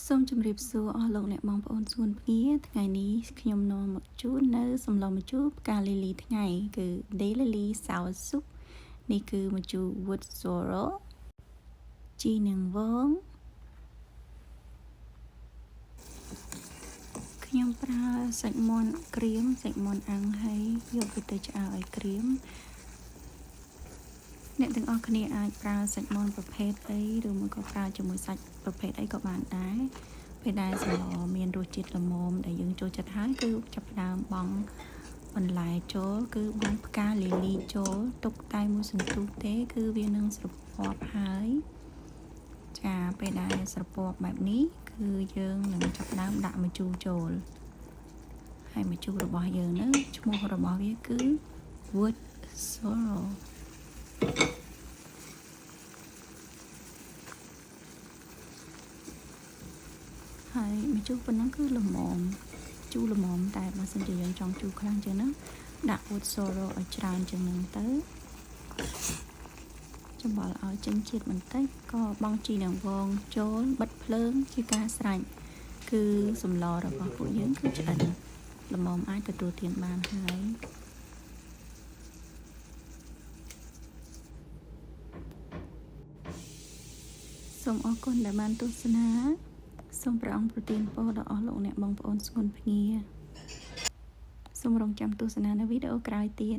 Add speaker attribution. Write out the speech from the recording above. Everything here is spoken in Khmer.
Speaker 1: សូមជម្រាបសួរអស់លោកអ្នកបងប្អូនស្ងួនភ្ងាថ្ងៃនេះខ្ញុំនាំមកជូននៅសម្លម្ជូរផ្កាលីលីថ្ងៃគឺ Day Lily Sour Soup នេះគឺម្ជូរ Wood Sorrel ជីនាងវងខ្ញុំប្រើសាច់មាន់ក្រៀមសាច់មាន់អាំងហើយយកវាទៅឆ្អើរឲ្យក្រៀមអ្នកទាំងអស់គ្នាអាចប្រើសាច់មាន់ប្រភេទអីឬមួយក៏ប្រើជាមួយសាច់ប្រភេទអីក៏បានដែរពេលដែលសម្លមានរសជាតិល្មមដែលយើងចូលចិត្តហើយគឺចាប់ផ្ដើមបង់បន្លែចូលគឺបង់ផ្កាលីលីចូលទុកតែមួយសន្ទុះទេគឺវានឹងស្រពាប់ហើយចាពេលដែលស្រពាប់បែបនេះគឺយើងនឹងចាប់ផ្ដើមដាក់ម្ជូរចូលហើយម្ជូររបស់យើងនោះឈ្មោះរបស់វាគឺ Wood Sorrelហើយម្ជូរប៉ុណ្ណឹងគឺល្មមជូរល្មមតែបើសិនជាយើងចង់ជូរខ្លាំងជាងហ្នឹងដាក់ Wood Sorrel ឲ្យច្រើនជាងហ្នឹងទៅចំបល់ឲ្យចេញជាតិបន្តិចក៏បង់ជីនាងវងចូលបិទភ្លើងជាការស្រេចគឺសម្លរបស់ពួកយើងគឺឆ្អិនល្មមអាចទទួលទានបានហើយសូមអរគុណដែលបានទស្សនាសូមព្រះអង្គប្រទានពរដល់អស់លោកអ្នកបងប្អូនស្ងួនភ្ងាសូមរងចាំទស្សនានៅវីដេអូក្រោយទៀត